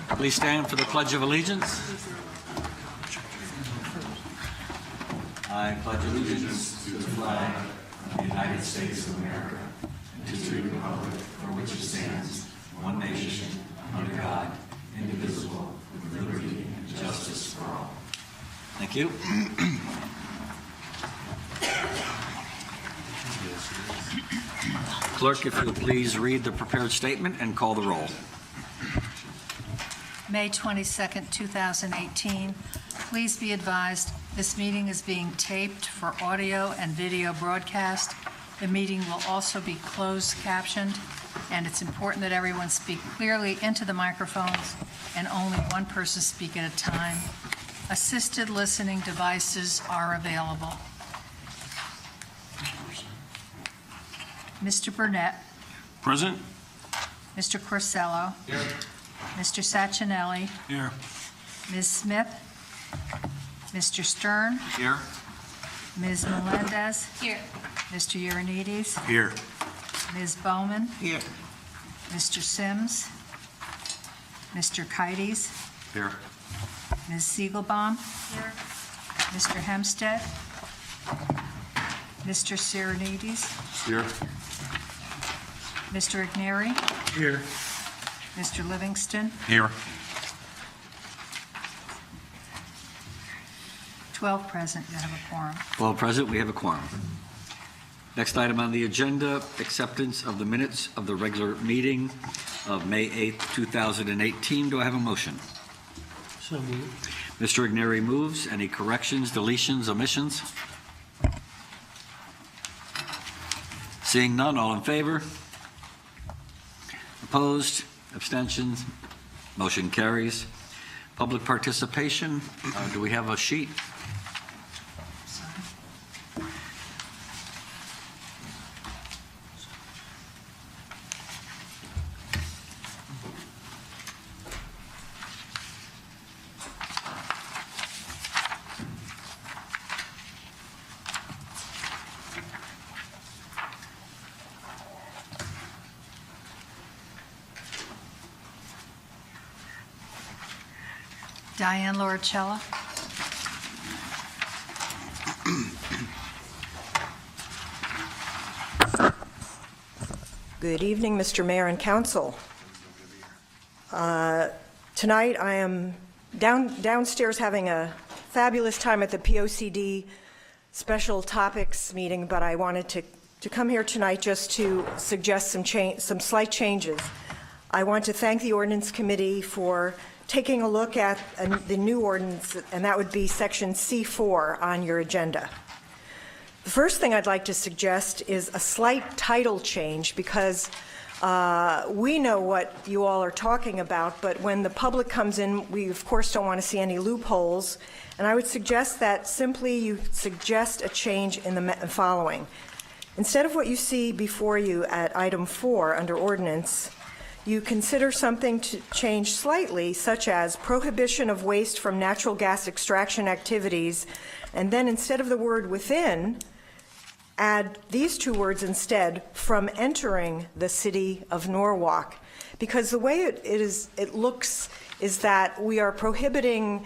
Please stand for the Pledge of Allegiance. I pledge allegiance to the flag of the United States of America and to the republic for which it stands, one nation, under God, indivisible, with liberty and justice for all. Thank you. Clerk, if you'll please read the prepared statement and call the roll. May 22nd, 2018. Please be advised this meeting is being taped for audio and video broadcast. The meeting will also be closed captioned, and it's important that everyone speak clearly into the microphones and only one person speak at a time. Assisted listening devices are available. Mr. Burnett. Present. Mr. Corsello. Here. Mr. Sachinelli. Here. Ms. Smith. Mr. Stern. Here. Ms. Melendez. Here. Mr. Ioannidis. Here. Ms. Bowman. Here. Mr. Sims. Mr. Kites. Here. Ms. Siegelbaum. Here. Mr. Hempstead. Mr. Ioannidis. Here. Mr. Igneri. Here. Mr. Livingston. Here. 12 present. You have a quorum. Well present, we have a quorum. Next item on the agenda, acceptance of the minutes of the regular meeting of May 8th, 2018. Do I have a motion? So moved. Mr. Igneri moves. Any corrections, deletions, omissions? Seeing none, all in favor? Opposed? Abstentions? Motion carries. Public participation. Do we have a sheet? Diane Loricella. Good evening, Mr. Mayor and Council. Tonight I am downstairs having a fabulous time at the POCD special topics meeting, but I wanted to come here tonight just to suggest some slight changes. I want to thank the Ordinance Committee for taking a look at the new ordinance, and that would be section C4 on your agenda. The first thing I'd like to suggest is a slight title change, because we know what you all are talking about, but when the public comes in, we of course don't want to see any loopholes, and I would suggest that simply you suggest a change in the following. Instead of what you see before you at item 4 under ordinance, you consider something to change slightly, such as prohibition of waste from natural gas extraction activities, and then instead of the word within, add these two words instead, from entering the city of Norwalk. Because the way it looks is that we are prohibiting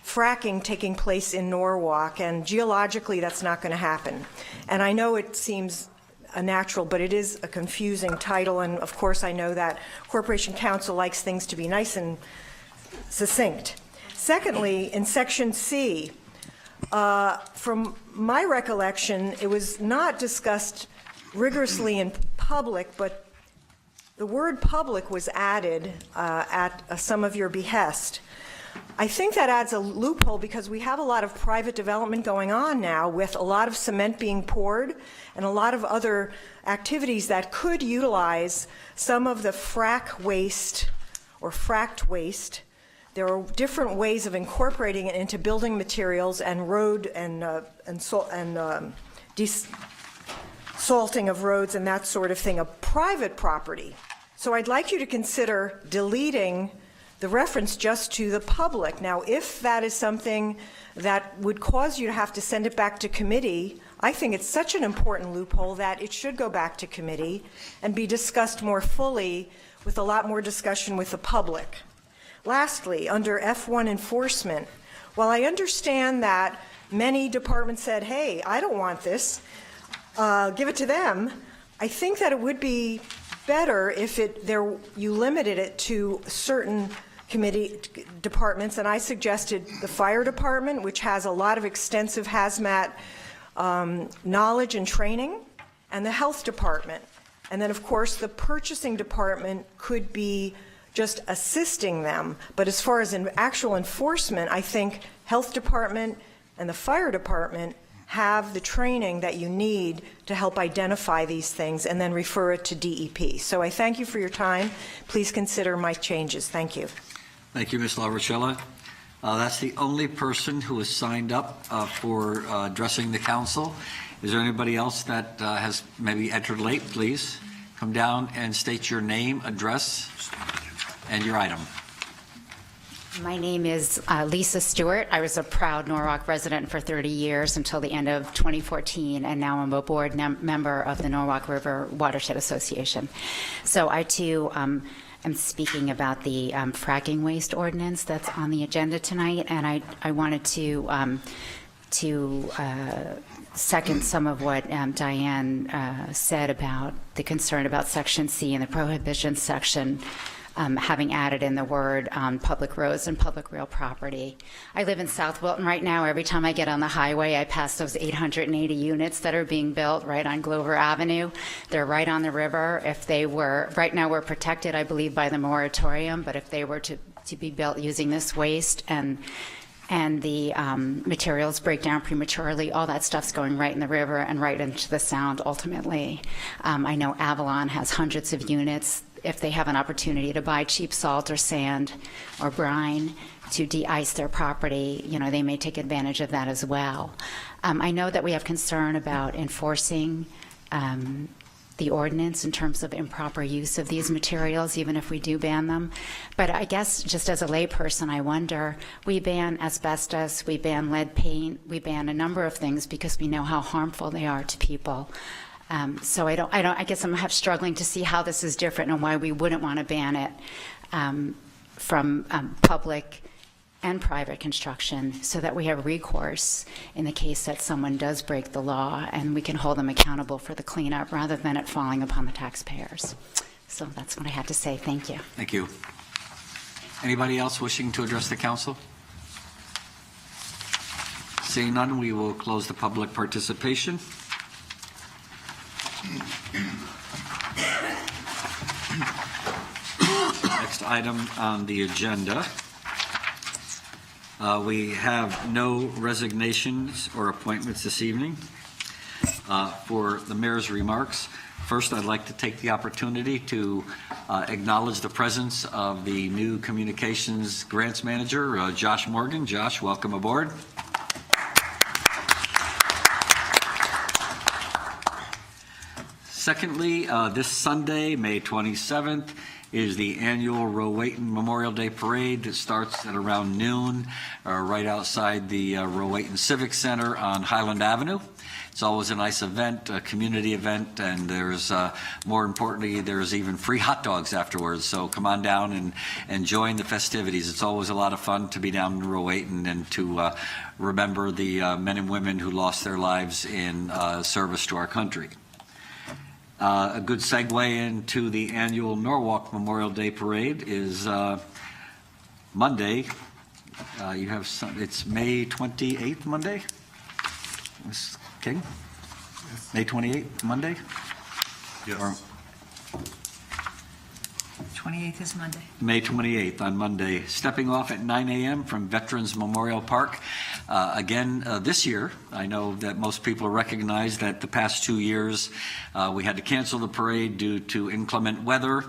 fracking taking place in Norwalk, and geologically that's not going to happen. And I know it seems natural, but it is a confusing title, and of course I know that Corporation Counsel likes things to be nice and succinct. Secondly, in section C, from my recollection, it was not discussed rigorously in public, but the word public was added at some of your behest. I think that adds a loophole, because we have a lot of private development going on now with a lot of cement being poured and a lot of other activities that could utilize some of the frack waste or fracked waste. There are different ways of incorporating it into building materials and road and salting of roads and that sort of thing, a private property. So I'd like you to consider deleting the reference just to the public. Now, if that is something that would cause you to have to send it back to committee, I think it's such an important loophole that it should go back to committee and be discussed more fully with a lot more discussion with the public. Lastly, under F1 enforcement, while I understand that many departments said, hey, I don't want this, give it to them, I think that it would be better if you limited it to certain committee departments, and I suggested the fire department, which has a lot of extensive hazmat knowledge and training, and the health department. And then, of course, the purchasing department could be just assisting them. But as far as actual enforcement, I think health department and the fire department have the training that you need to help identify these things and then refer it to DEP. So I thank you for your time. Please consider my changes. Thank you. Thank you, Ms. La Rochella. That's the only person who has signed up for addressing the council. Is there anybody else that has maybe entered late? Please come down and state your name, address, and your item. My name is Lisa Stewart. I was a proud Norwalk resident for 30 years until the end of 2014, and now I'm a board member of the Norwalk River Watershed Association. So I too am speaking about the fracking waste ordinance that's on the agenda tonight, and I wanted to second some of what Diane said about the concern about Section C and the prohibition section, having added in the word public roads and public real property. I live in South Wilton right now. Every time I get on the highway, I pass those 880 units that are being built right on Glover Avenue. They're right on the river. If they were, right now we're protected, I believe, by the moratorium, but if they were to be built using this waste and the materials break down prematurely, all that stuff's going right in the river and right into the sound ultimately. I know Avalon has hundreds of units. If they have an opportunity to buy cheap salt or sand or brine to de-ice their property, you know, they may take advantage of that as well. I know that we have concern about enforcing the ordinance in terms of improper use of these materials, even if we do ban them. But I guess just as a layperson, I wonder, we ban asbestos, we ban lead paint, we ban a number of things because we know how harmful they are to people. So I guess I'm struggling to see how this is different and why we wouldn't want to ban it from public and private construction, so that we have recourse in the case that someone does break the law and we can hold them accountable for the cleanup rather than it falling upon the taxpayers. So that's what I had to say. Thank you. Thank you. Anybody else wishing to address the council? Seeing none, we will close the public participation. Next item on the agenda. We have no resignations or appointments this evening. For the mayor's remarks, first I'd like to take the opportunity to acknowledge the presence of the new communications grants manager, Josh Morgan. Josh, welcome aboard. Secondly, this Sunday, May 27th, is the annual Rowayton Memorial Day Parade. It starts at around noon, right outside the Rowayton Civic Center on Highland Avenue. It's always a nice event, a community event, and there's, more importantly, there's even free hot dogs afterwards. So come on down and join the festivities. It's always a lot of fun to be down in Rowayton and to remember the men and women who lost their lives in service to our country. A good segue into the annual Norwalk Memorial Day Parade is Monday. You have it's May 28th, Monday? Ms. King? Yes. May 28th, Monday? Yes. Or 28th is Monday. May 28th on Monday, stepping off at 9 a.m. from Veterans Memorial Park. Again, this year, I know that most people recognize that the past 2 years we had to cancel the parade due to inclement weather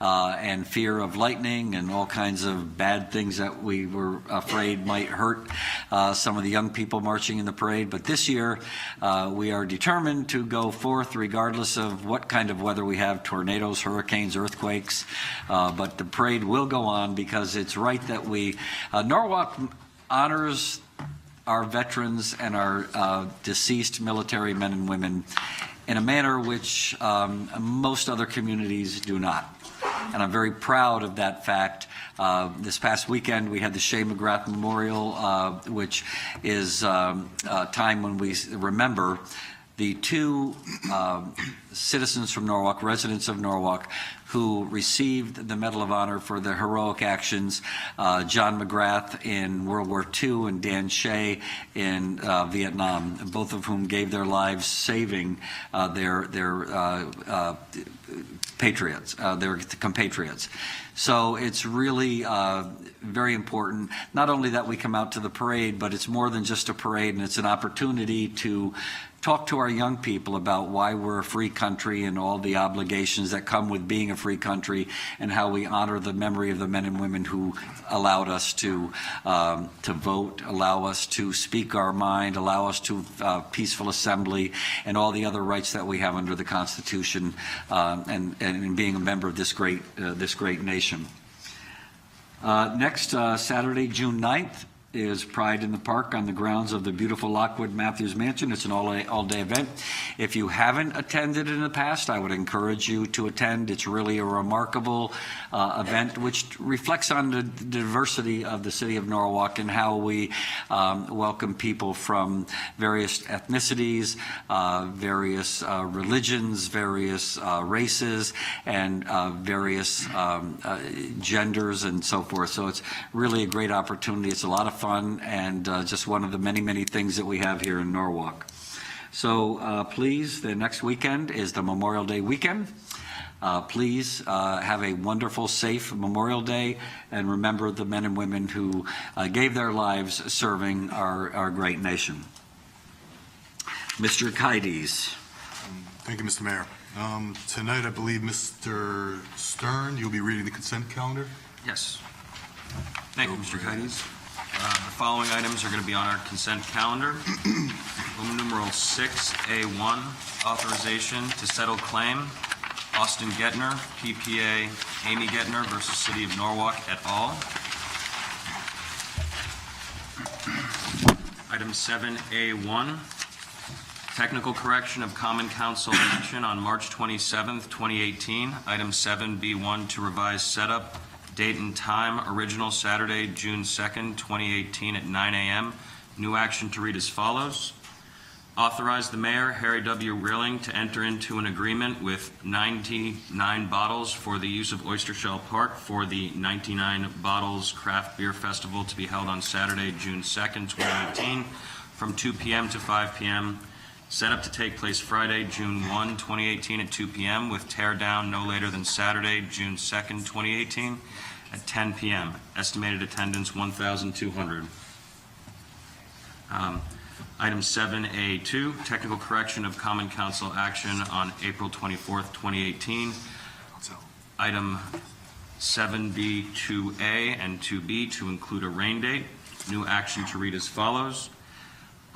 and fear of lightning and all kinds of bad things that we were afraid might hurt some of the young people marching in the parade. But this year, we are determined to go forth regardless of what kind of weather we have, tornadoes, hurricanes, earthquakes. But the parade will go on because it's right that we, Norwalk honors our veterans and our deceased military men and women in a manner which most other communities do not. and I'm very proud of that fact. This past weekend, we had the Shea McGrath Memorial, which is a time when we remember the two citizens from Norwalk, residents of Norwalk, who received the Medal of Honor for their heroic actions, John McGrath in World War II and Dan Shea in Vietnam, both of whom gave their lives saving their patriots, their compatriots. So it's really very important, not only that we come out to the parade, but it's more than just a parade, and it's an opportunity to talk to our young people about why we're a free country and all the obligations that come with being a free country, and how we honor the memory of the men and women who allowed us to vote, allow us to speak our mind, allow us to peaceful assembly, and all the other rights that we have under the Constitution, and in being a member of this great nation. Next Saturday, June 9th, is Pride in the Park on the grounds of the beautiful Lockwood Matthews Mansion. It's an all-day event. If you haven't attended in the past, I would encourage you to attend. It's really a remarkable event which reflects on the diversity of the city of Norwalk and how we welcome people from various ethnicities, various religions, various races, and various genders and so forth. So it's really a great opportunity. It's a lot of fun, and just one of the many, many things that we have here in Norwalk. So please, the next weekend is the Memorial Day weekend. Please have a wonderful, safe Memorial Day, and remember the men and women who gave their lives serving our great nation. Mr. Kaides. Thank you, Mr. Mayor. Tonight, I believe, Mr. Stern, you'll be reading the consent calendar. Yes. Thank you, Mr. Kaides. The following items are going to be on our consent calendar. Roman numeral 6A1, authorization to settle claim. Austin Gettner, PPA Amy Gettner versus City of Norwalk et al. Item 7A1, technical correction of Common Council action on March 27th, 2018. Item 7B1, to revise setup, date and time, original Saturday, June 2nd, 2018 at 9 a.m. New action to read as follows. Authorize the mayor, Harry W. Rilling, to enter into an agreement with 99 Bottles for the use of Oyster Shell Park for the 99 Bottles Craft Beer Festival to be held on Saturday, June 2nd, 2018 from 2 p.m. to 5 p.m. Set up to take place Friday, June 1, 2018 at 2 p.m. with tear down no later than Saturday, June 2nd, 2018 at 10 p.m. Estimated attendance 1,200. Item 7A2, technical correction of Common Council action on April 24th, 2018. Item 7B2A and 2B to include a rain date. New action to read as follows.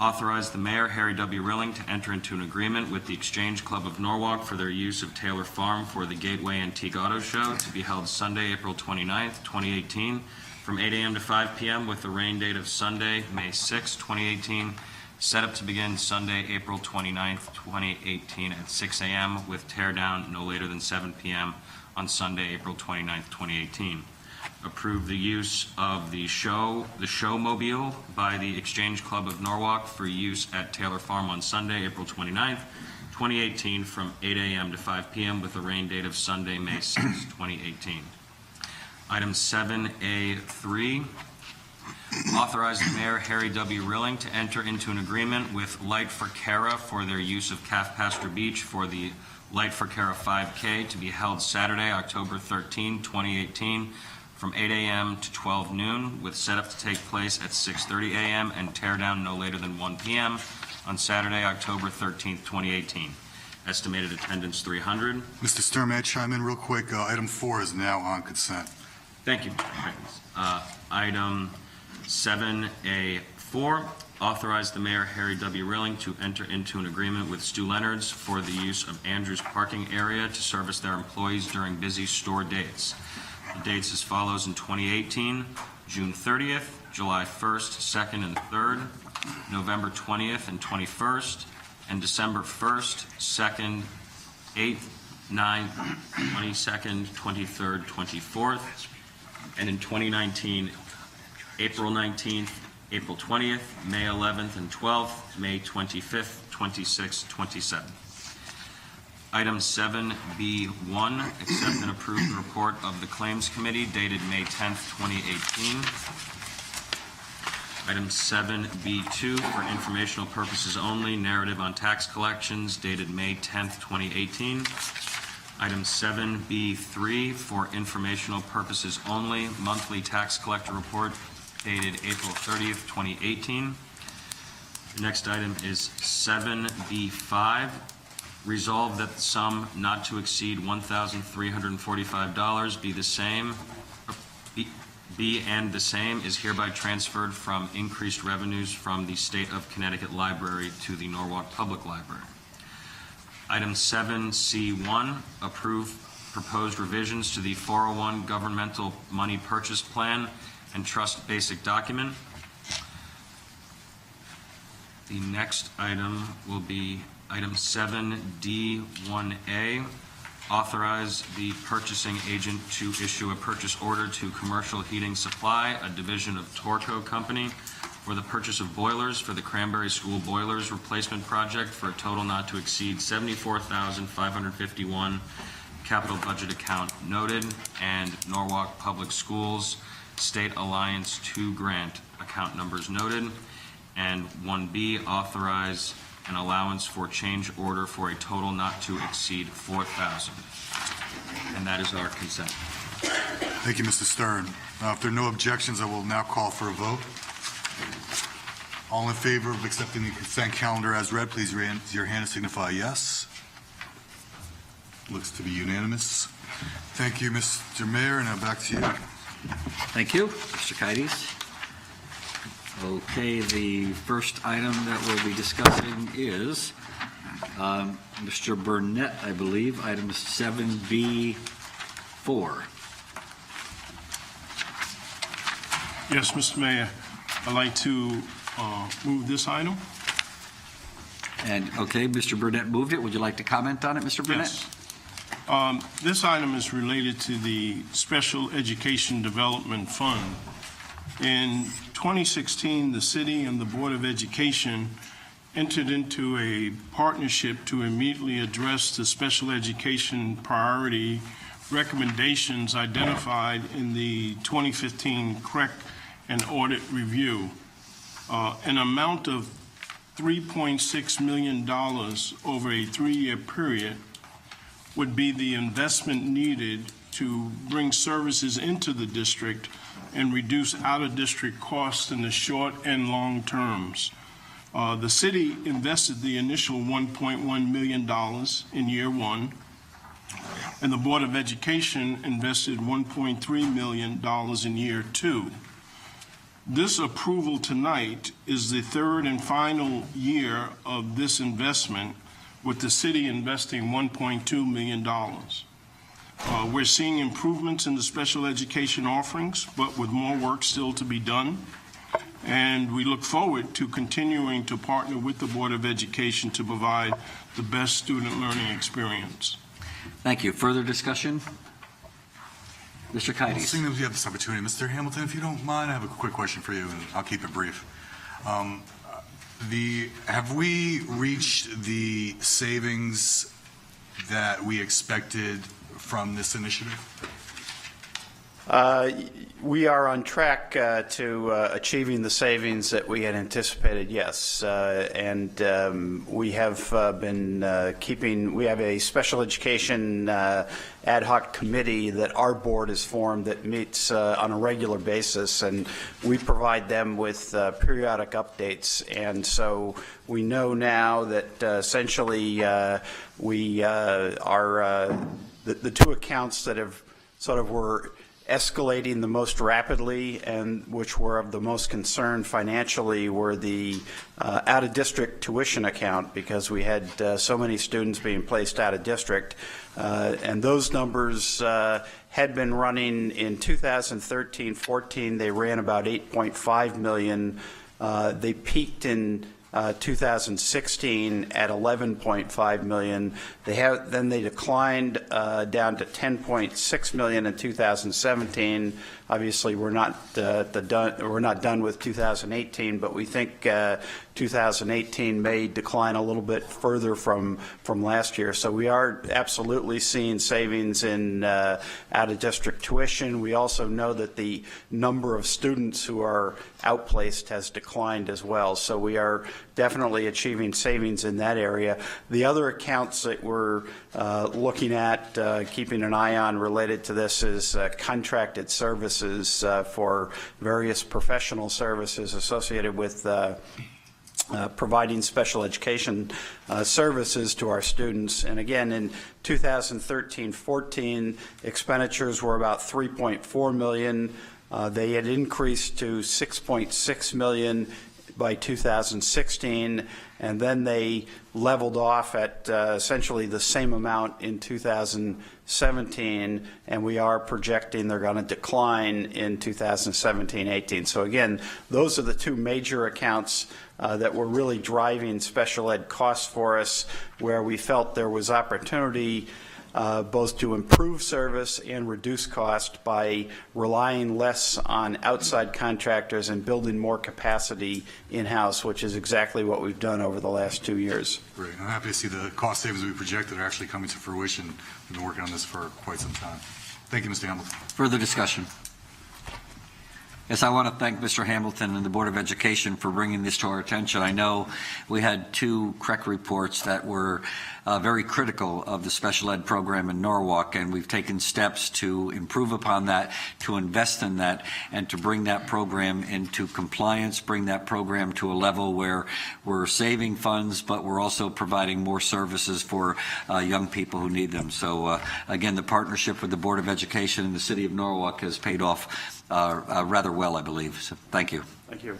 Authorize the mayor, Harry W. Rilling, to enter into an agreement with the Exchange Club of Norwalk for their use of Taylor Farm for the Gateway Antique Auto Show to be held Sunday, April 29th, 2018 from 8 a.m. to 5 p.m. with the rain date of Sunday, May 6, 2018. Set up to begin Sunday, April 29th, 2018 at 6 a.m. with tear down no later than 7 p.m. on Sunday, April 29th, 2018. Approve the use of the Showmobile by the Exchange Club of Norwalk for use at Taylor Farm on Sunday, April 29th, 2018 from 8 a.m. to 5 p.m. with a rain date of Sunday, May 6, 2018. Item 7A3. Authorize the mayor, Harry W. Rilling, to enter into an agreement with Light for Cara for their use of Calf Pasture Beach for the Light for Cara 5K to be held Saturday, October 13, 2018 from 8 a.m. to 12 noon with setup to take place at 6:30 a.m. and tear down no later than 1 p.m. on Saturday, October 13, 2018. Estimated attendance 300. Mr. Stern, may I chime in real quick? Item 4 is now on consent. Thank you, Mr. Higgins. Item 7A4, authorize the mayor, Harry W. Rilling, to enter into an agreement with Stu Leonard's for the use of Andrews parking area to service their employees during busy store dates. The dates as follows in 2018, June 30th, July 1st, 2nd, and 3rd, November 20th and 21st, and December 1st, 2nd, 8th, 9th, 22nd, 23rd, 24th, and in 2019, April 19th, April 20th, May 11th and 12th, May 25th, 26th, 27th. Item 7B1, accept and approve the report of the Claims Committee dated May 10th, 2018. Item 7B2, for informational purposes only, narrative on tax collections dated May 10th, 2018. Item 7B3, for informational purposes only, monthly tax collector report dated April 30th, 2018. The next item is 7B5, resolve that the sum not to exceed $1,345 be and the same is hereby transferred from increased revenues from the State of Connecticut Library to the Norwalk Public Library. Item 7C1, approve proposed revisions to the 401 Governmental Money Purchase Plan and Trust Basic Document. The next item will be item 7D1A, authorize the purchasing agent to issue a purchase order to Commercial Heating Supply, a division of Torco Company, for the purchase of boilers for the Cranberry School Boilers Replacement Project for a total not to exceed $74,551, capital budget account noted, and Norwalk Public Schools State Alliance 2 grant account numbers noted. And 1B, authorize an allowance for change order for a total not to exceed $4,000. And that is our consent. Thank you, Mr. Stern. If there are no objections, I will now call for a vote. All in favor of accepting the consent calendar as read, please raise your hand and signify yes. Looks to be unanimous. Thank you, Mr. Mayor, and now back to you. Thank you, Mr. Kites. Okay, the first item that we'll be discussing is Mr. Burnett, I believe, item 7B4. Yes, Mr. Mayor, I'd like to move this item. And, okay, Mr. Burnett moved it. Would you like to comment on it, Mr. Burnett? Yes. This item is related to the Special Education Development Fund. In 2016, the city and the Board of Education entered into a partnership to immediately address the special education priority recommendations identified in the 2015 CREC and audit review. An amount of $3.6 million over a 3-year period would be the investment needed to bring services into the district and reduce out-of-district costs in the short and long terms. The city invested the initial $1.1 million in year one, and the Board of Education invested $1.3 million in year two. This approval tonight is the third and final year of this investment, with the city investing $1.2 million. We're seeing improvements in the special education offerings, but with more work still to be done. And we look forward to continuing to partner with the Board of Education to provide the best student learning experience. Thank you. Further discussion? Mr. Well, Kites. seeing that we have this opportunity, Mr. Hamilton, if you don't mind, I have a quick question for you, and I'll keep it brief. Have we reached the savings that we expected from this initiative? We are on track to achieving the savings that we had anticipated, yes. And we have been we have a special education ad hoc committee that our board has formed that meets on a regular basis, and we provide them with periodic updates. And so we know now that essentially we are the two accounts that have sort of were escalating the most rapidly and which were of the most concern financially were the out-of-district tuition account, because we had so many students being placed out of district. And those numbers had been running in 2013-14. They ran about $8.5 million. They peaked in 2016 at 11.5 million. Then they declined down to 10.6 million in 2017. Obviously, we're not done with 2018, but we think 2018 may decline a little bit further from last year. So we are absolutely seeing savings in out-of-district tuition. We also know that the number of students who are outplaced has declined as well. So we are definitely achieving savings in that area. The other accounts that we're looking at, keeping an eye on related to this is contracted services for various professional services associated with providing special education services to our students. And again, in 2013-14, expenditures were about 3.4 million. They had increased to 6.6 million by 2016, and then they leveled off at essentially the same amount in 2017, and we are projecting they're going to decline in 2017-18. So again, those are the two major accounts that were really driving special ed costs for us, where we felt there was opportunity both to improve service and reduce cost by relying less on outside contractors and building more capacity in-house, which is exactly what we've done over the last 2 years. Great. I'm happy to see the cost savings we projected are actually coming to fruition. We've been working on this for quite some time. Thank you, Mr. Hamilton. Further discussion? Yes, I want to thank Mr. Hamilton and the Board of Education for bringing this to our attention. I know we had 2 CREC reports that were very critical of the special ed program in Norwalk, and we've taken steps to improve upon that, to invest in that, and to bring that program into compliance, bring that program to a level where we're saving funds, but we're also providing more services for young people who need them. So again, the partnership with the Board of Education and the City of Norwalk has paid off rather well, I believe. So thank you. Thank you.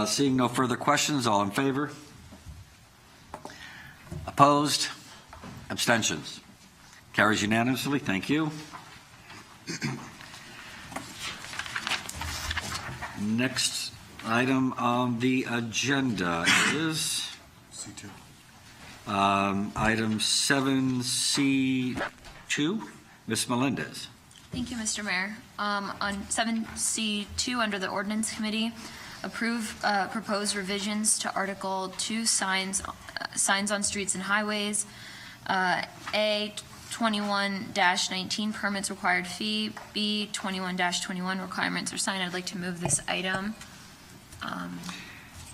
Seeing no further questions, all in favor? Opposed? Abstentions? Carries unanimously. Thank you. Next item on the agenda is C2. Item 7C2. Ms. Melendez. Thank you, Mr. Mayor. On 7C2, under the Ordinance Committee, approve proposed revisions to Article 2, signs on streets and highways. A, 21-19, permits required fee. B, 21-21, requirements are signed. I'd like to move this item.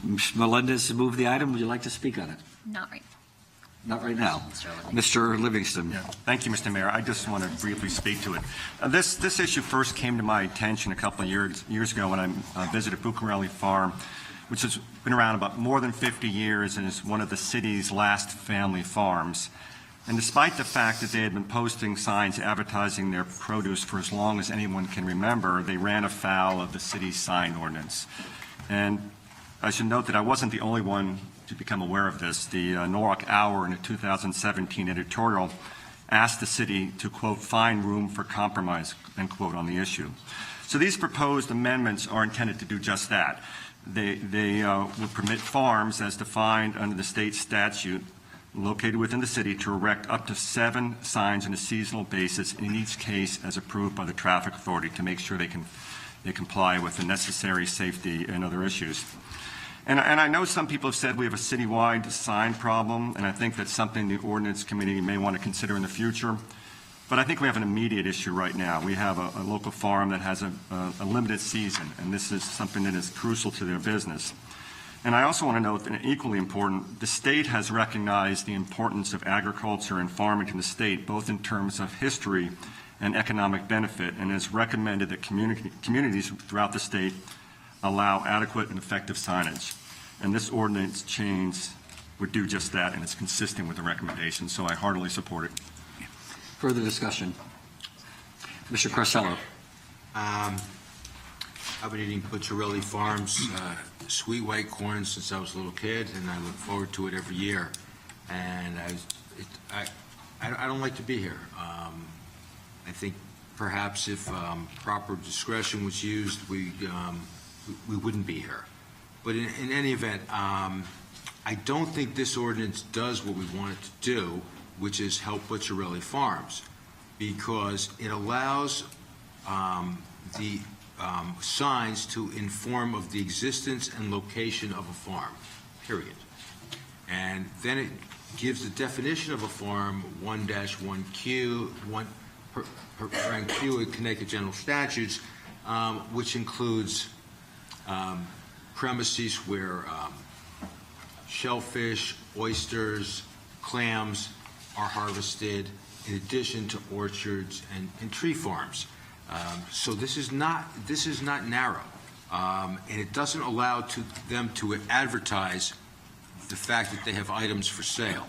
Ms. Melendez, move the item. Would you like to speak on it? Not right. Not right now. Mr. Mr. Livingston. Yeah. Thank you, Mr. Mayor. I just want to briefly speak to it. This issue first came to my attention a couple of years ago when I visited Bucarelli Farm, which has been around about more than 50 years and is one of the city's last family farms. And despite the fact that they had been posting signs advertising their produce for as long as anyone can remember, they ran afoul of the city's sign ordinance. And I should note that I wasn't the only one to become aware of this. The Norwalk Hour in a 2017 editorial asked the city to, quote, find room for compromise, end quote, on the issue. So these proposed amendments are intended to do just that. They would permit farms, as defined under the state statute, located within the city, to erect up to 7 signs on a seasonal basis, in each case as approved by the traffic authority, to make sure they comply with the necessary safety and other issues. And I know some people have said we have a citywide sign problem, and I think that's something the Ordinance Committee may want to consider in the future. But I think we have an immediate issue right now. We have a local farm that has a limited season, and this is something that is crucial to their business. And I also want to note that, equally important, the state has recognized the importance of agriculture and farming to the state, both in terms of history and economic benefit, and has recommended that communities throughout the state allow adequate and effective signage. And this ordinance change would do just that, and it's consistent with the recommendation, so I heartily support it. Further discussion? Mr. Carcello. I've been eating Pucciarelli Farms sweet white corn since I was a little kid, and I look forward to it every year. And I don't like to be here. I think perhaps if proper discretion was used, we wouldn't be here. But in any event, I don't think this ordinance does what we want it to do, which is help Butcherelli Farms, because it allows the signs to inform of the existence and location of a farm, period. And then it gives the definition of a farm, 1-1Q, paren Q in Connecticut General Statutes, which includes premises where shellfish, oysters, clams are harvested, in addition to orchards and tree farms. So this is not narrow, and it doesn't allow them to advertise the fact that they have items for sale.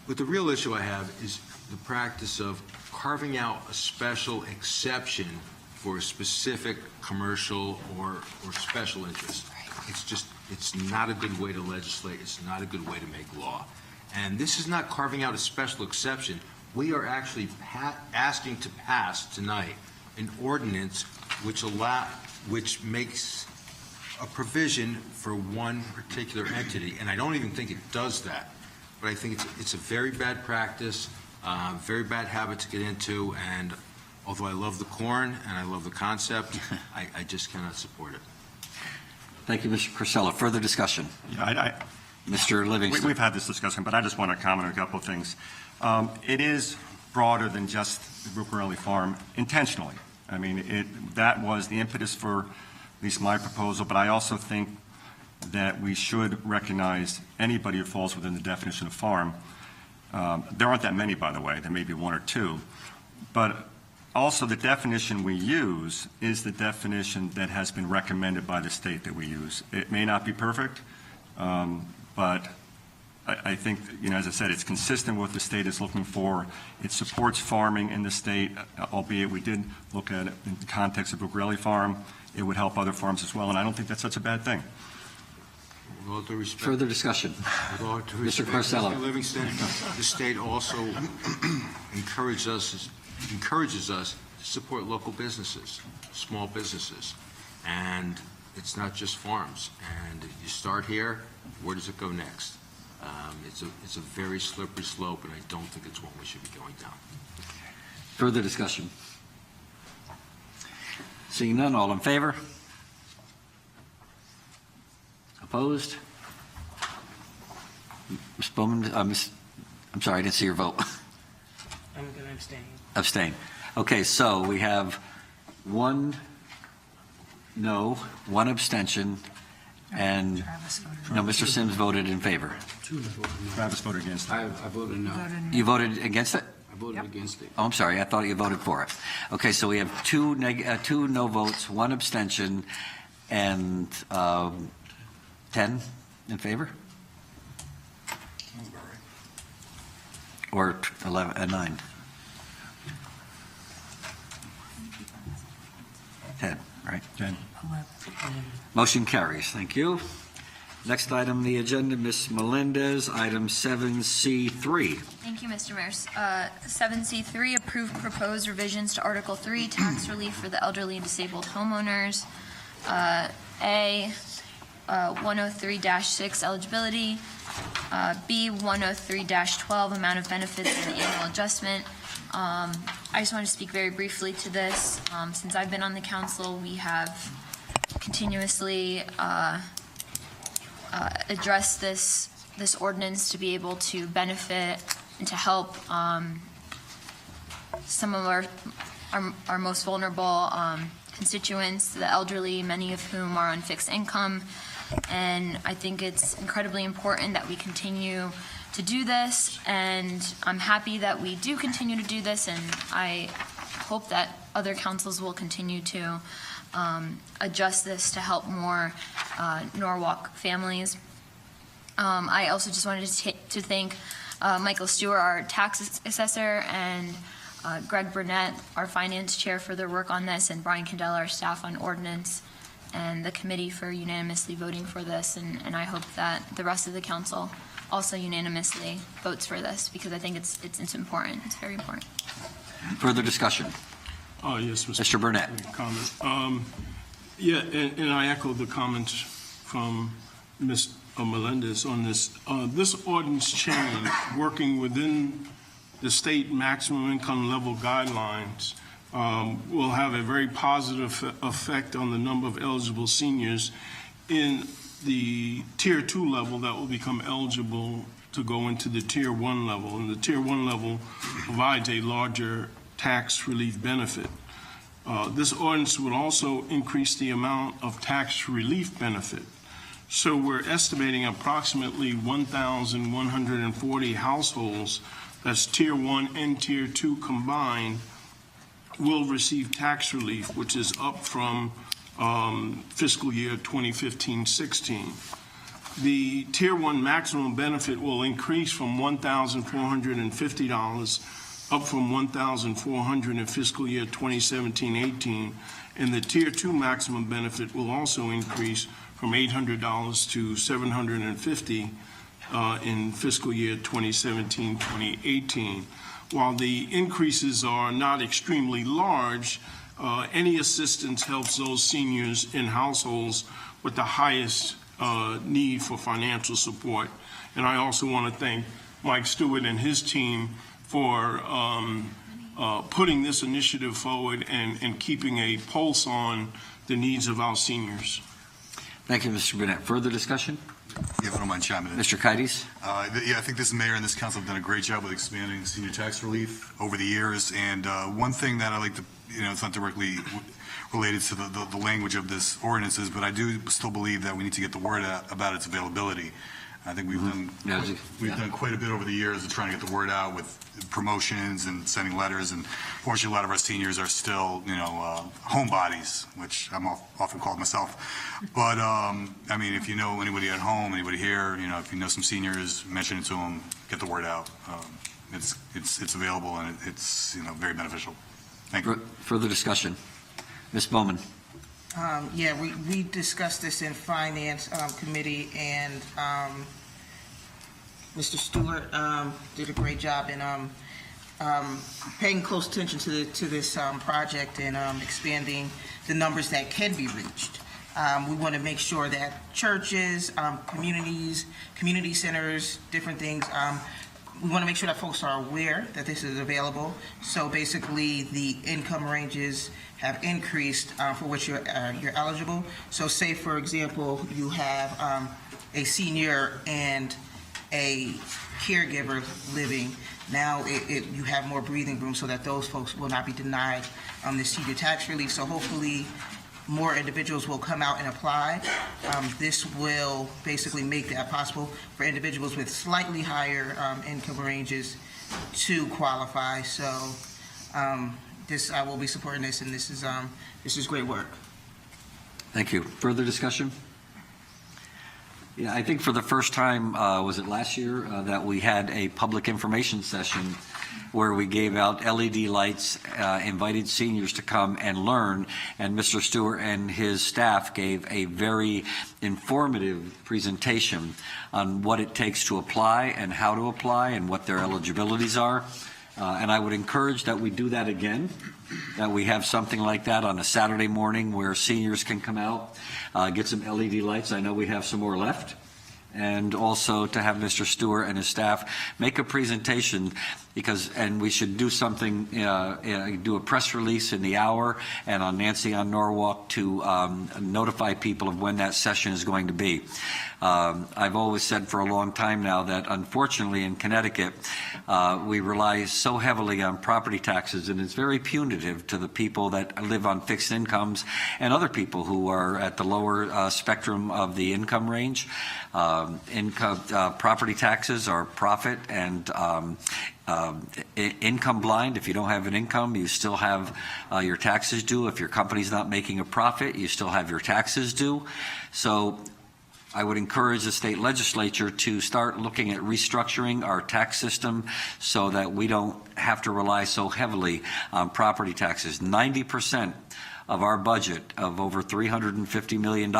But the real issue I have is the practice of carving out a special exception for a specific commercial or special interest. It's not a good way to legislate. It's not a good way to make law. And this is not carving out a special exception. We are actually asking to pass tonight an ordinance which makes a provision for one particular entity, and I don't even think it does that. But I think it's a very bad practice, very bad habit to get into, and although I love the corn and I love the concept, I just cannot support it. Thank you, Mr. Crisella. Further discussion? Yeah, Mr. Livingston. We've had this discussion, but I just want to comment on a couple of things. It is broader than just the Buccarelli Farm intentionally. I mean, that was the impetus for at least my proposal, but I also think that we should recognize anybody who falls within the definition of farm. There aren't that many, by the way. There may be one or two. But also the definition we use is the definition that has been recommended by the state that we use. It may not be perfect, but I think, as I said, it's consistent with what the state is looking for. It supports farming in the state, albeit we did look at it in the context of Buccarelli Farm. It would help other farms as well, and I don't think that's such a bad thing. With all due respect, Further discussion. with all due Mr. respect, Crisella. Mr. Livingston, the state also encourages us to support local businesses, small businesses, and it's not just farms. And you start here, where does it go next? It's a very slippery slope, and I don't think it's one we should be going down. Further discussion? Seeing none, all in favor? Opposed? Ms. Bowman, I'm sorry, I didn't see your vote. I'm going to abstain. Abstain. Okay, so we have 1 no, 1 abstention, and Travis voted. no, Mr. Sims voted in favor. Travis voted against it. I voted no. You voted against it? I voted against it. Oh, I'm sorry. I thought you voted for it. Okay, so we have 2 no votes, 1 abstention, and 10 in favor? Or 11 and 9? 10, right? 10. 11. Motion carries. Thank you. Next item on the agenda, Ms. Melendez, item 7C3. Thank you, Mr. Mayor. 7C3, approve proposed revisions to Article 3, tax relief for the elderly and disabled homeowners. A, 103-6 eligibility. B, 103-12 amount of benefits and the annual adjustment. I just want to speak very briefly to this. Since I've been on the council, we have continuously address this ordinance to be able to benefit and to help some of our most vulnerable constituents, the elderly, many of whom are on fixed income. And I think it's incredibly important that we continue to do this, and I'm happy that we do continue to do this, and I hope that other councils will continue to adjust this to help more Norwalk families. I also just wanted to thank Michael Stewart, our tax assessor, and Greg Burnett, our finance chair, for their work on this, and Brian Kendall, our staff on ordinance, and the committee for unanimously voting for this. And I hope that the rest of the council also unanimously votes for this, because I think it's important. It's very important. Further discussion? Oh, yes, Mr. Burnett. Comment. Yeah, and I echo the comments from Ms. Melendez on this. This ordinance change, working within the state maximum income level guidelines, will have a very positive effect on the number of eligible seniors in the Tier 2 level that will become eligible to go into the Tier 1 level. And the Tier 1 level provides a larger tax relief benefit. This ordinance would also increase the amount of tax relief benefit. So we're estimating approximately 1,140 households, that's Tier 1 and Tier 2 combined, will receive tax relief, which is up from fiscal year 2015-16. The Tier 1 maximum benefit will increase from $1,450 up from $1,400 in fiscal year 2017-18, and the Tier 2 maximum benefit will also increase from $800 to $750 in fiscal year 2017-2018. While the increases are not extremely large, any assistance helps those seniors in households with the highest need for financial support. And I also want to thank Mike Stewart and his team for putting this initiative forward and keeping a pulse on the needs of our seniors. Thank you, Mr. Burnett. Further discussion? Yeah, if I don't mind chiming in. Mr. Kites? Yeah, I think this mayor and this council have done a great job with expanding senior tax relief over the years. And one thing that I like to, it's not directly related to the language of this ordinances, but I do still believe that we need to get the word out about its availability. I think we've done quite a bit over the years of trying to get the word out with promotions and sending letters. And fortunately, a lot of our seniors are still, homebodies, which I'm often called myself. But I mean, if you know anybody at home, anybody here, if you know some seniors, mention it to them, get the word out. It's available and it's very beneficial. Thank you. Further discussion, Ms. Bowman. Yeah, we discussed this in Finance Committee, and Mr. Stewart did a great job in paying close attention to this project and expanding the numbers that can be reached. We want to make sure that churches, communities, community centers, different things, we want to make sure that folks are aware that this is available. So basically, the income ranges have increased for which you're eligible. So say, for example, you have a senior and a caregiver living. Now you have more breathing room so that those folks will not be denied the senior tax relief. So hopefully more individuals will come out and apply. This will basically make that possible for individuals with slightly higher income ranges to qualify. So I will be supporting this, and this is great work. Thank you. Further discussion? Yeah, I think for the first time, was it last year, that we had a public information session where we gave out LED lights, invited seniors to come and learn, and Mr. Stewart and his staff gave a very informative presentation on what it takes to apply and how to apply and what their eligibilities are. And I would encourage that we do that again, that we have something like that on a Saturday morning where seniors can come out, get some LED lights. I know we have some more left. And also to have Mr. Stewart and his staff make a presentation, and we should do something, do a press release in the hour and on Nancy on Norwalk to notify people of when that session is going to be. I've always said for a long time now that unfortunately in Connecticut, we rely so heavily on property taxes, and it's very punitive to the people that live on fixed incomes and other people who are at the lower spectrum of the income range. Property taxes are profit and income blind. If you don't have an income, you still have your taxes due. If your company's not making a profit, you still have your taxes due. So I would encourage the state legislature to start looking at restructuring our tax system so that we don't have to rely so heavily on property taxes. 90% of our budget of over $350 million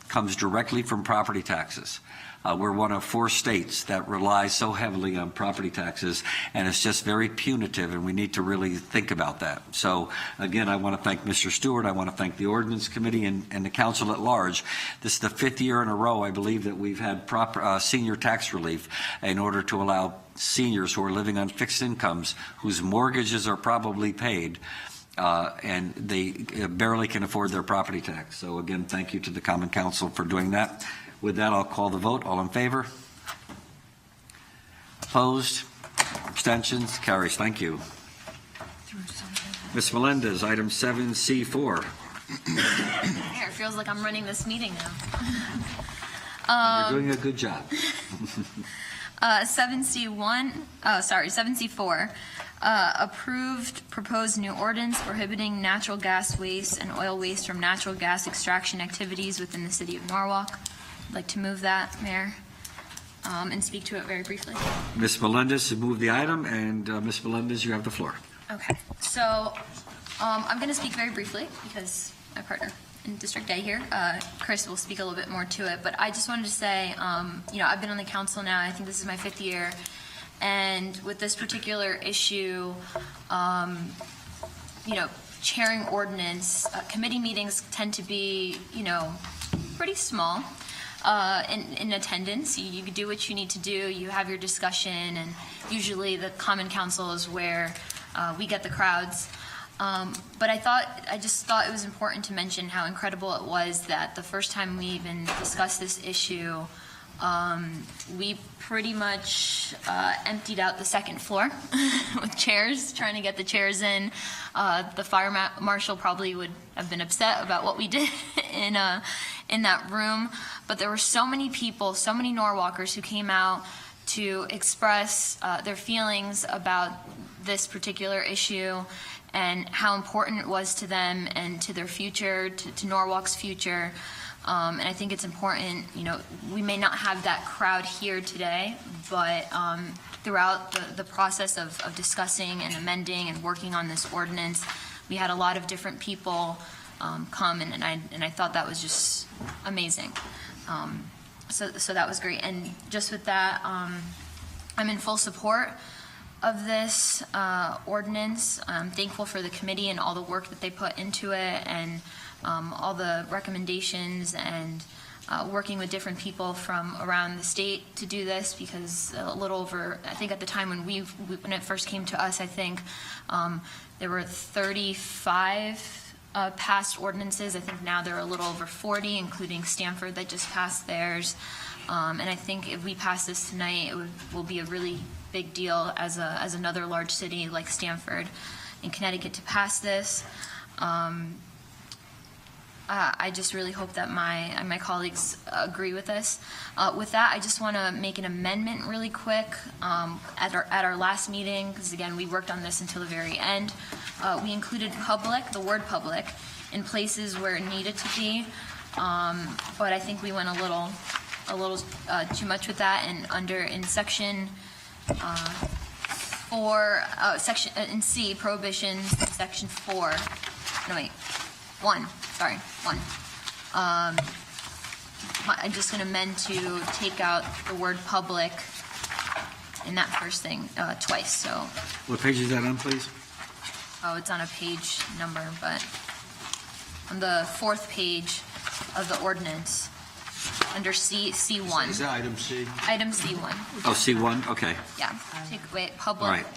comes directly from property taxes. We're one of 4 states that rely so heavily on property taxes, and it's just very punitive, and we need to really think about that. So, again, I want to thank Mr. Stewart. I want to thank the Ordinance Committee and the Council at large. This is the 5th year in a row, I believe, that we've had senior tax relief in order to allow seniors who are living on fixed incomes, whose mortgages are probably paid, and they barely can afford their property tax. So, again, thank you to the Common Council for doing that. With that, I'll call the vote. All in favor? Opposed? Abstentions? Carries. Thank you. Ms. Melendez, item 7C4. Here, it feels like I'm running this meeting now. You're doing a good job. 7C4, approved proposed new ordinance prohibiting natural gas waste and oil waste from natural gas extraction activities within the city of Norwalk. I'd like to move that, Mayor, and speak to it very briefly. Ms. Melendez has moved the item, and Ms. Melendez, you have the floor. Okay, so I'm going to speak very briefly because my partner in District A here, Chris, will speak a little bit more to it. But I just wanted to say, I've been on the council now. I think this is my 5th year, and with this particular issue, chairing ordinance committee meetings tend to be, pretty small. In attendance, you do what you need to do, you have your discussion, and usually the Common Council is where we get the crowds. But I just thought it was important to mention how incredible it was that the first time we even discussed this issue, we pretty much emptied out the second floor with chairs, trying to get the chairs in. The fire marshal probably would have been upset about what we did in that room, but there were so many people, so many Norwalkers who came out to express their feelings about this particular issue and how important it was to them and to their future, to Norwalk's future. And I think it's important, we may not have that crowd here today, but throughout the process of discussing and amending and working on this ordinance, we had a lot of different people come, and I thought that was just amazing. So that was great. And just with that, I'm in full support of this ordinance. I'm thankful for the committee and all the work that they put into it, and all the recommendations, and working with different people from around the state to do this, because a little over, I think at the time when when it first came to us, I think there were 35 passed ordinances. I think now there are a little over 40, including Stamford that just passed theirs. And I think if we pass this tonight, it will be a really big deal as another large city like Stamford in Connecticut to pass this. I just really hope that my colleagues agree with this. With that, I just want to make an amendment really quick. At our last meeting, because again, we worked on this until the very end, we included the word public, in places where it needed to be. But I think we went a little too much with that, and in section 4, in C, prohibitions, section 4. No, wait. 1. Sorry, 1. I'm just going to amend to take out the word public in that first thing twice. So. What page is that on, please? Oh, it's on a page number, but on the 4th page of the ordinance, under C1. Is that item C? Item C1. Oh, C1, okay. Yeah, take away public, All right.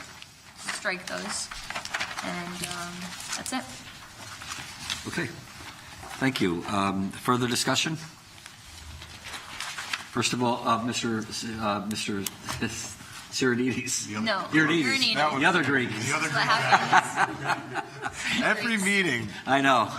strike those, and that's it. Okay. Thank you. Further discussion? First of all, Mr. Sirinides. No. Ioannidis. The other Greek. What happens? Every meeting. I know.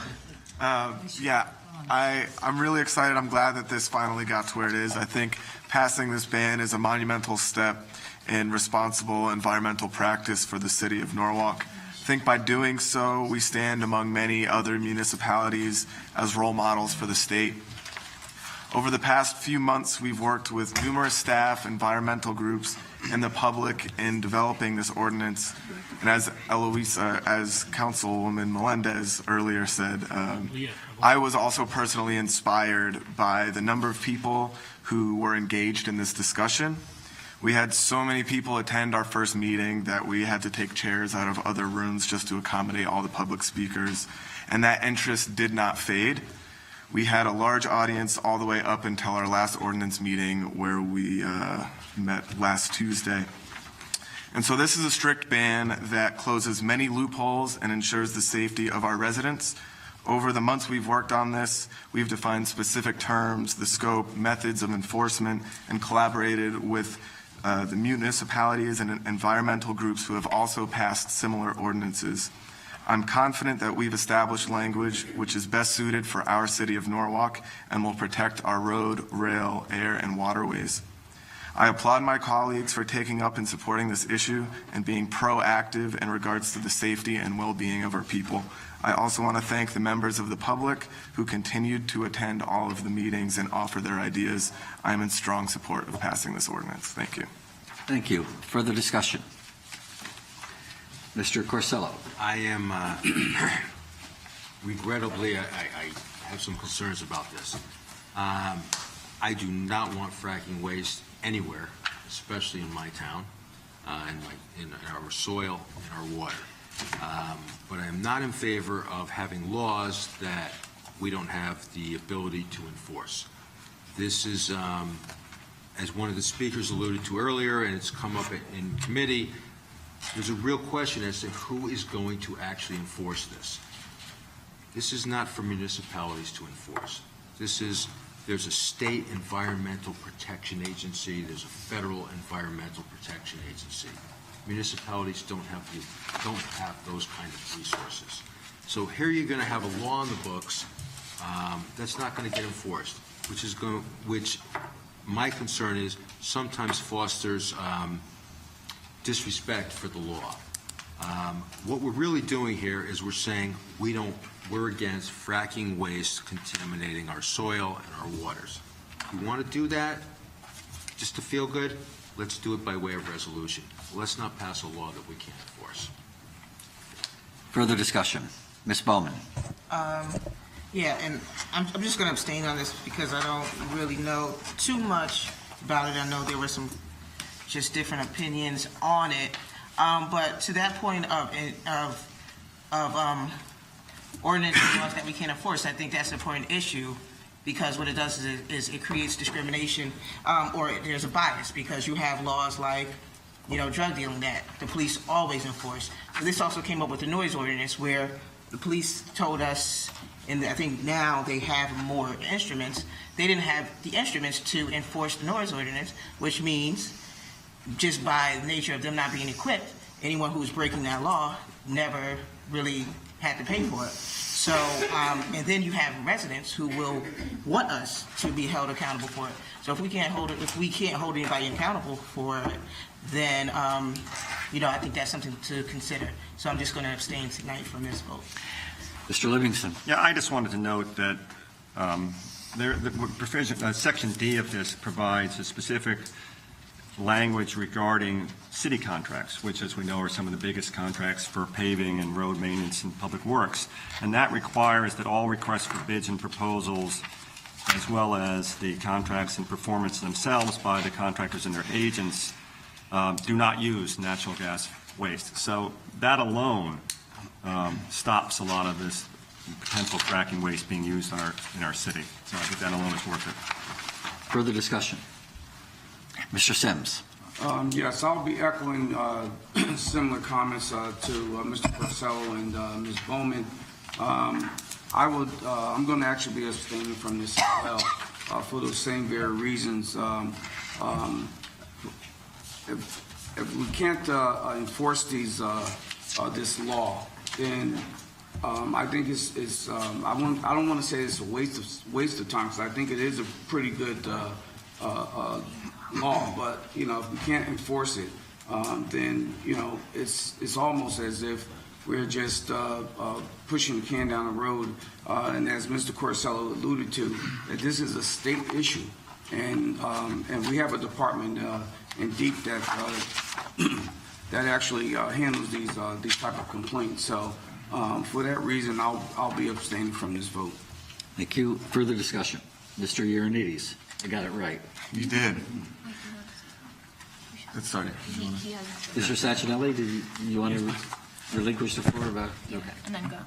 Yeah, I'm really excited. I'm glad that this finally got to where it is. I think passing this ban is a monumental step in responsible environmental practice for the city of Norwalk. I think by doing so, we stand among many other municipalities as role models for the state. Over the past few months, we've worked with numerous staff, environmental groups, and the public in developing this ordinance. And as Councilwoman Melendez earlier said, I was also personally inspired by the number of people who were engaged in this discussion. We had so many people attend our first meeting that we had to take chairs out of other rooms just to accommodate all the public speakers, and that interest did not fade. We had a large audience all the way up until our last ordinance meeting where we met last Tuesday. And so this is a strict ban that closes many loopholes and ensures the safety of our residents. Over the months we've worked on this, we've defined specific terms, the scope, methods of enforcement, and collaborated with the municipalities and environmental groups who have also passed similar ordinances. I'm confident that we've established language which is best suited for our city of Norwalk and will protect our road, rail, air, and waterways. I applaud my colleagues for taking up and supporting this issue and being proactive in regards to the safety and well-being of our people. I also want to thank the members of the public who continued to attend all of the meetings and offer their ideas. I am in strong support of passing this ordinance. Thank you. Thank you. Further discussion? Mr. Corsello. I am, regrettably, I have some concerns about this. I do not want fracking waste anywhere, especially in my town, in our soil, in our water. But I am not in favor of having laws that we don't have the ability to enforce. This is, as one of the speakers alluded to earlier, and it's come up in committee, there's a real question as to who is going to actually enforce this. This is not for municipalities to enforce. There's a state environmental protection agency, there's a federal environmental protection agency. Municipalities don't have those kind of resources. So here you're going to have a law in the books that's not going to get enforced, which my concern is sometimes fosters disrespect for the law. What we're really doing here is we're saying we're against fracking waste contaminating our soil and our waters. If we want to do that just to feel good, let's do it by way of resolution. Let's not pass a law that we can't enforce. Further discussion? Ms. Bowman. Yeah, and I'm just going to abstain on this because I don't really know too much about it. I know there were some just different opinions on it. But to that point of ordinance laws that we can't enforce, I think that's an important issue because what it does is it creates discrimination or there's a bias because you have laws like, drug dealing that the police always enforce. So this also came up with the noise ordinance where the police told us, and I think now they have more instruments. They didn't have the instruments to enforce the noise ordinance, which means just by the nature of them not being equipped, anyone who was breaking that law never really had to pay for it. So, and then you have residents who will want us to be held accountable for it. So if we can't hold anybody accountable for it, then, I think that's something to consider. So I'm just going to abstain tonight from this vote. Mr. Livingston. Yeah, I just wanted to note that Section D of this provides a specific language regarding city contracts, which, as we know, are some of the biggest contracts for paving and road maintenance and public works. And that requires that all requests for bids and proposals, as well as the contracts and performance themselves by the contractors and their agents, do not use natural gas waste. So that alone stops a lot of this potential fracking waste being used in our city. So I think that alone is worth it. Further discussion? Mr. Sims. Yes, I'll be echoing similar comments to Mr. Purcell and Ms. Bowman. I'm going to actually be abstaining from this as well for those same very reasons. If we can't enforce this law, then I think it's I don't want to say it's a waste of time because I think it is a pretty good law, but if we can't enforce it, then it's almost as if we're just pushing the can down the road. And as Mr. Corsello alluded to, that this is a state issue. And we have a department in DEEP that that actually handles these type of complaints. So for that reason, I'll be abstaining from this vote. Thank you. Further discussion. Mr. Ioannidis, I got it right. You did. Let's start. Mr. Sachinelli, did you want to relinquish the floor about? Okay. And then go.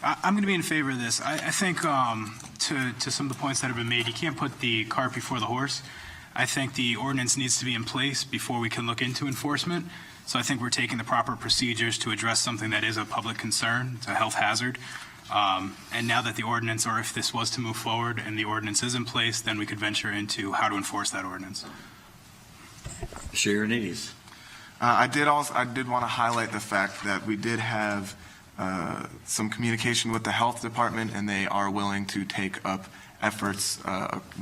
I'm going to be in favor of this. I think to some of the points that have been made, you can't put the cart before the horse. I think the ordinance needs to be in place before we can look into enforcement. So I think we're taking the proper procedures to address something that is a public concern. It's a health hazard. And now that the ordinance, or if this was to move forward and the ordinance is in place, then we could venture into how to enforce that ordinance. Mr. Ioannidis. I did want to highlight the fact that we did have some communication with the health department, and they are willing to take up efforts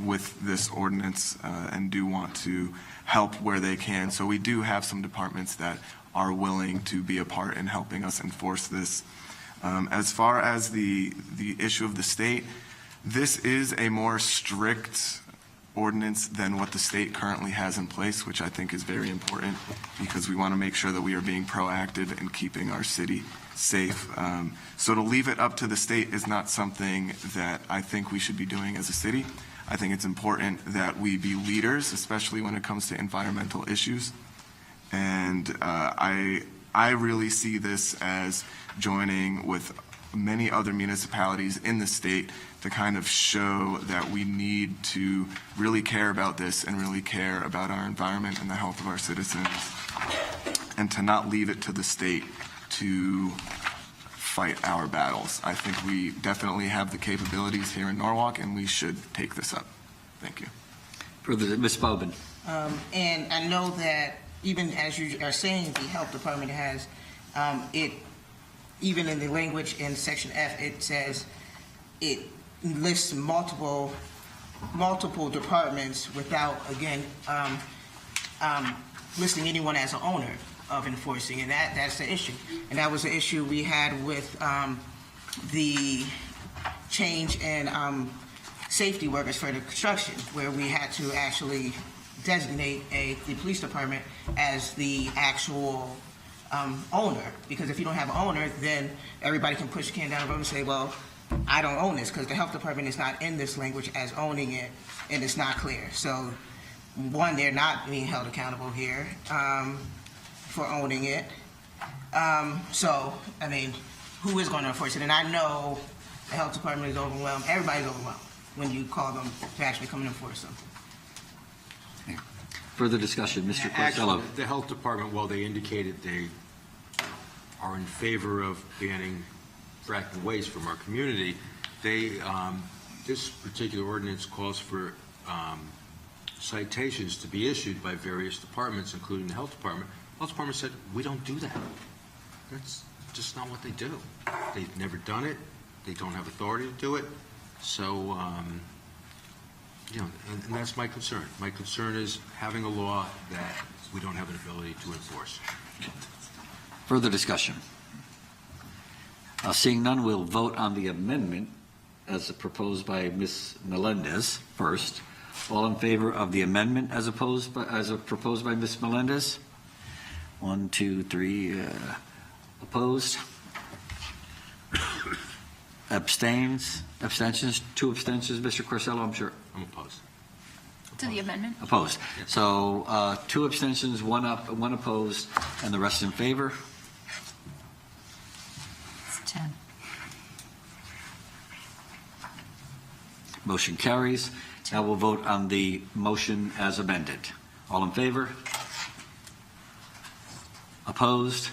with this ordinance and do want to help where they can. So we do have some departments that are willing to be a part in helping us enforce this. As far as the issue of the state, this is a more strict ordinance than what the state currently has in place, which I think is very important because we want to make sure that we are being proactive in keeping our city safe. So to leave it up to the state is not something that I think we should be doing as a city. I think it's important that we be leaders, especially when it comes to environmental issues. And I really see this as joining with many other municipalities in the state to kind of show that we need to really care about this and really care about our environment and the health of our citizens, and to not leave it to the state to fight our battles. I think we definitely have the capabilities here in Norwalk, and we should take this up. Thank you. Further, Ms. Bowman. And I know that even as you are saying, the health department has it. Even in the language in section F, it says it lists multiple departments without, again, listing anyone as an owner of enforcing, and that's the issue. And that was the issue we had with the change in safety workers for the construction, where we had to actually designate the police department as the actual owner, because if you don't have an owner, then everybody can push the can down the road and say, well, I don't own this, because the health department is not in this language as owning it, and it's not clear. So, one, they're not being held accountable here for owning it. So, I mean, who is going to enforce it? And I know the health department is overwhelmed. Everybody's overwhelmed when you call them to actually come and enforce them. Further discussion, Mr. Corsello. Actually, the health department, while they indicated they are in favor of banning fracking waste from our community, this particular ordinance calls for citations to be issued by various departments, including the health department. The health department said, we don't do that. That's just not what they do. They've never done it. They don't have authority to do it. So, and that's my concern. My concern is having a law that we don't have an ability to enforce. Further discussion. Seeing none, we'll vote on the amendment as proposed by Ms. Melendez first. All in favor of the amendment as proposed by Ms. Melendez? 1, 2, 3. Opposed? Abstentions? 2 abstentions, Mr. Corsello, I'm sure. I'm opposed. To the amendment? Opposed. So 2 abstentions, 1 opposed, and the rest in favor? It's 10. Motion carries. Now we'll vote on the motion as amended. All in favor? Opposed?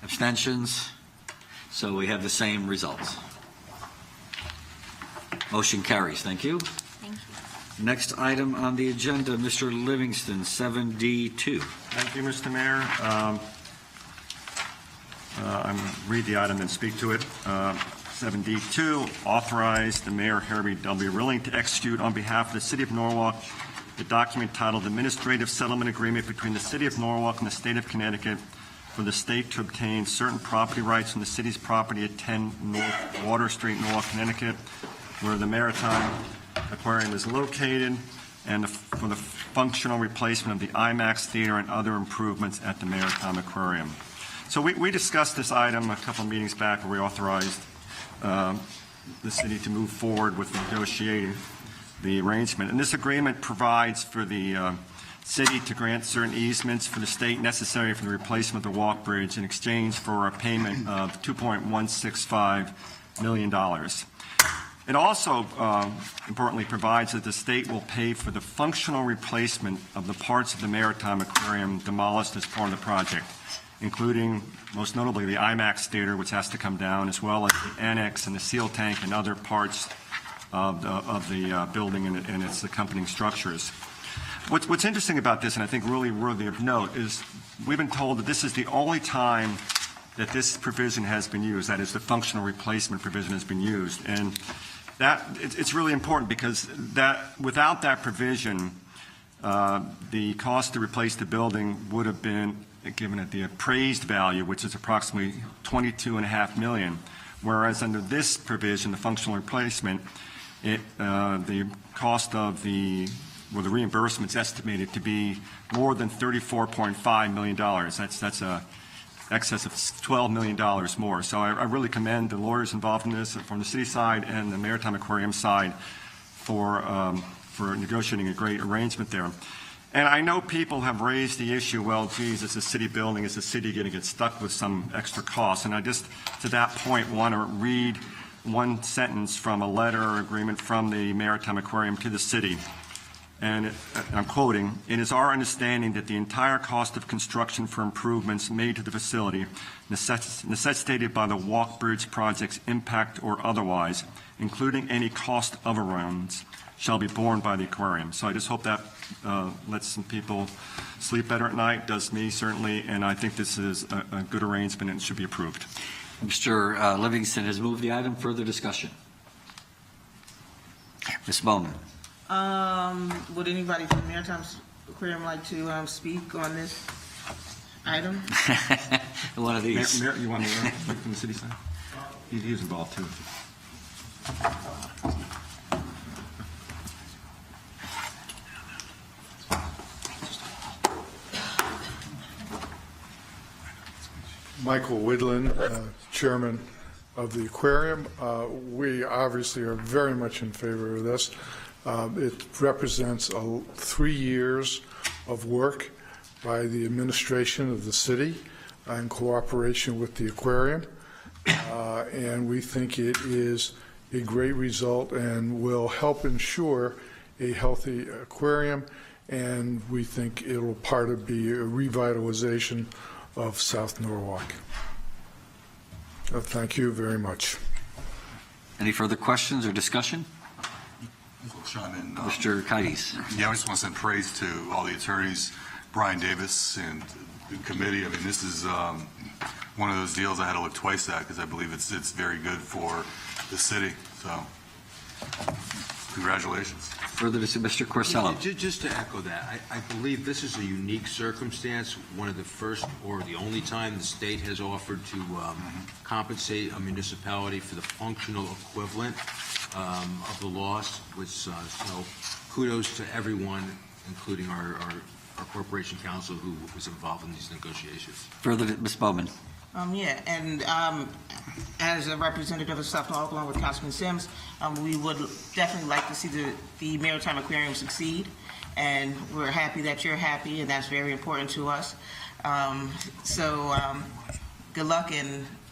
Abstentions? So we have the same results. Motion carries. Thank you. Thank you. Next item on the agenda, Mr. Livingston, 7D2. Thank you, Mr. Mayor. I'm read the item and speak to it. 7D2, authorize the Mayor Harry W. Rilling to execute on behalf of the City of Norwalk the document titled Administrative Settlement Agreement between the City of Norwalk and the State of Connecticut for the state to obtain certain property rights from the city's property at 10 North Water Street, Norwalk, Connecticut, where the Maritime Aquarium is located, and for the functional replacement of the IMAX Theater and other improvements at the Maritime Aquarium. So we discussed this item a couple of meetings back where we authorized the city to move forward with negotiating the arrangement. And this agreement provides for the city to grant certain easements for the state necessary for the replacement of the walk bridge in exchange for a payment of $2.165 million. It also importantly provides that the state will pay for the functional replacement of the parts of the Maritime Aquarium demolished as part of the project, including most notably the IMAX Theater, which has to come down, as well as the annex and the seal tank and other parts of the building and its accompanying structures. What's interesting about this, and I think really worthy of note, is we've been told that this is the only time that this provision has been used, that is, the functional replacement provision has been used. And that it's really important because without that provision, the cost to replace the building would have been given at the appraised value, which is approximately $22.5 million, whereas under this provision, the functional replacement, the cost of the reimbursement is estimated to be more than $34.5 million. That's a excess of $12 million more. So I really commend the lawyers involved in this from the city side and the Maritime Aquarium side for negotiating a great arrangement there. And I know people have raised the issue, well, geez, it's a city building, is the city going to get stuck with some extra costs? And I just, to that point, want to read one sentence from a letter or agreement from the Maritime Aquarium to the city. And I'm quoting, "It is our understanding that the entire cost of construction for improvements made to the facility necessitated by the walk bridge project's impact or otherwise, including any cost overruns, shall be borne by the aquarium." So I just hope that lets some people sleep better at night, does me certainly, and I think this is a good arrangement and it should be approved. Mr. Livingston has moved the item. Further discussion? Ms. Bowman. Would anybody from the Maritime Aquarium like to speak on this item? One of these. Mayor, you want to speak from the city side? He's involved too. Michael Widlin, Chairman of the Aquarium. We obviously are very much in favor of this. It represents 3 years of work by the administration of the city in cooperation with the aquarium, and we think it is a great result and will help ensure a healthy aquarium, and we think it'll part of be a revitalization of South Norwalk. Thank you very much. Any further questions or discussion? Chime in. Mr. Kites. Yeah, I just want to send praise to all the attorneys, Brian Davis and the committee. I mean, this is one of those deals I had to look twice at because I believe it's very good for the city. So, congratulations. Further to Mr. Corsello. Just to echo that, I believe this is a unique circumstance, one of the first or the only time the state has offered to compensate a municipality for the functional equivalent of the loss, which, so kudos to everyone, including our corporation counsel who was involved in these negotiations. Further to Ms. Bowman. Yeah, and as a representative of South Norwalk, along with Councilman Sims, we would definitely like to see the Maritime Aquarium succeed, and we're happy that you're happy, and that's very important to us. So good luck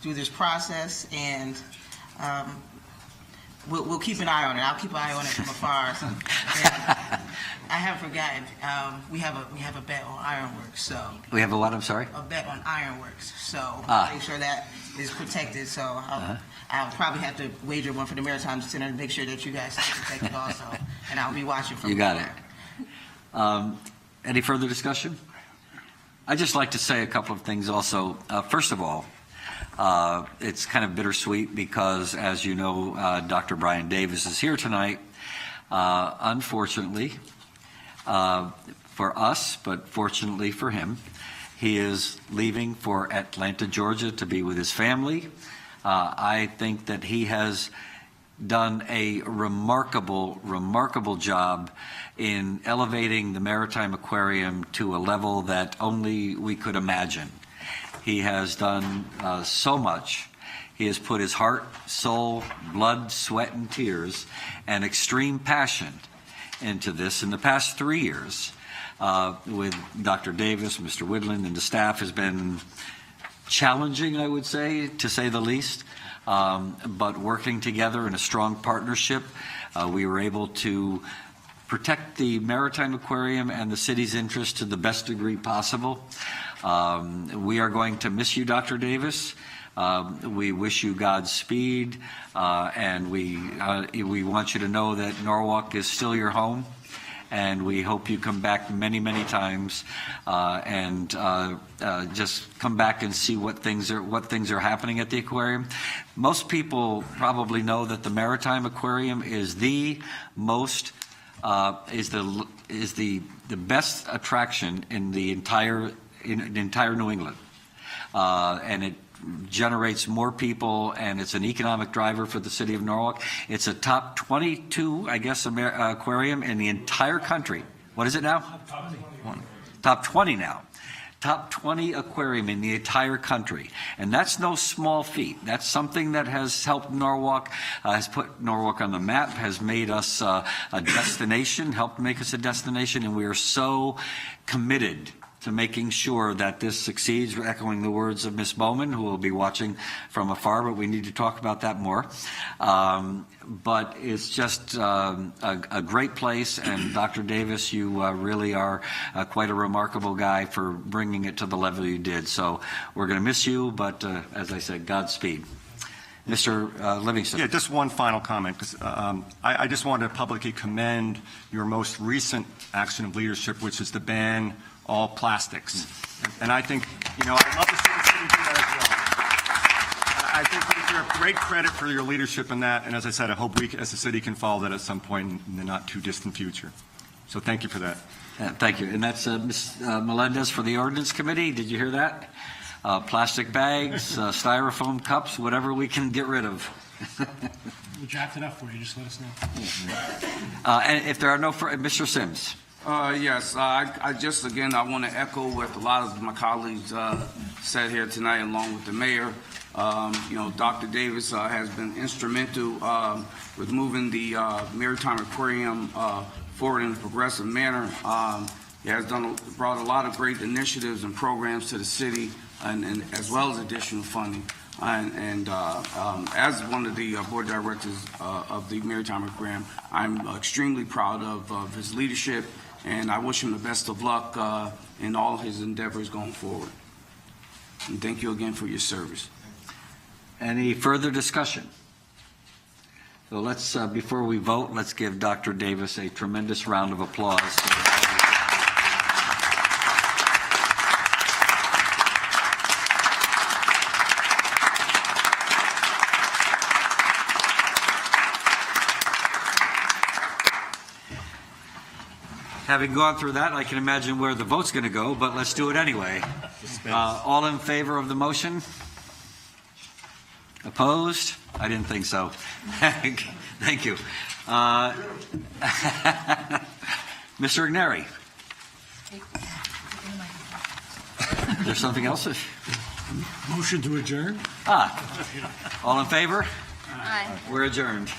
through this process, and we'll keep an eye on it. I'll keep an eye on it from afar. I haven't forgotten. We have a bet on ironworks. So We have a what? I'm sorry. A bet on ironworks. So make sure that is protected. So I'll probably have to wager one for the Maritime Center to make sure that you guys stay protected also. And I'll be watching from. You got it. Any further discussion? I'd just like to say a couple of things also. First of all, it's kind of bittersweet because, as you know, Dr. Brian Davis is here tonight. Unfortunately, for us, but fortunately for him, He is leaving for Atlanta, Georgia to be with his family. I think that he has done a remarkable job in elevating the Maritime Aquarium to a level that only we could imagine. He has done so much. He has put his heart, soul, blood, sweat, and tears, and extreme passion into this. In the past 3 years, with Dr. Davis, Mr. Woodland, and the staff has been challenging, I would say, to say the least, but working together in a strong partnership, we were able to protect the Maritime Aquarium and the city's interest to the best degree possible. We are going to miss you, Dr. Davis. We wish you Godspeed, and we want you to know that Norwalk is still your home, and we hope you come back many times, and just come back and see what things are happening at the aquarium. Most people probably know that the Maritime Aquarium is the most is the best attraction in the entire New England, and it generates more people, and it's an economic driver for the city of Norwalk. It's a top 22, I guess, aquarium in the entire country. What is it now? Top 20 now. Top 20 aquarium in the entire country. And that's no small feat. That's something that has helped Norwalk, has put Norwalk on the map, has made us a destination, helped make us a destination, and we are so committed to making sure that this succeeds. We're echoing the words of Ms. Bowman, who will be watching from afar, but we need to talk about that more. But it's just a great place, and Dr. Davis, you really are quite a remarkable guy for bringing it to the level you did. So we're going to miss you, but as I said, Godspeed. Mr. Livingston. Yeah, just one final comment, because I just wanted to publicly commend your most recent action of leadership, which is to ban all plastics. And I think, I'd love to see the city do that as well. I think you deserve great credit for your leadership in that, and as I said, I hope we as a city can follow that at some point in the not too distant future. So thank you for that. Thank you. And that's Ms. Melendez for the Ordinance Committee. Did you hear that? Plastic bags, styrofoam cups, whatever we can get rid of. We'll draft it up for you. Just let us know. And if there are no Mr. Sims. Yes, I just, again, I want to echo what a lot of my colleagues said here tonight, along with the mayor. Dr. Davis has been instrumental with moving the Maritime Aquarium forward in a progressive manner. He has brought a lot of great initiatives and programs to the city, and as well as additional funding. And as one of the board directors of the Maritime Aquarium, I'm extremely proud of his leadership, and I wish him the best of luck in all his endeavors going forward. And thank you again for your service. Any further discussion? So let's, before we vote, let's give Dr. Davis a tremendous round of applause. Having gone through that, I can imagine where the vote's going to go, but let's do it anyway. All in favor of the motion? Opposed? I didn't think so. Thank you. Mr. Igneri? There's something else? Motion to adjourn? All in favor? Aye. We're adjourned.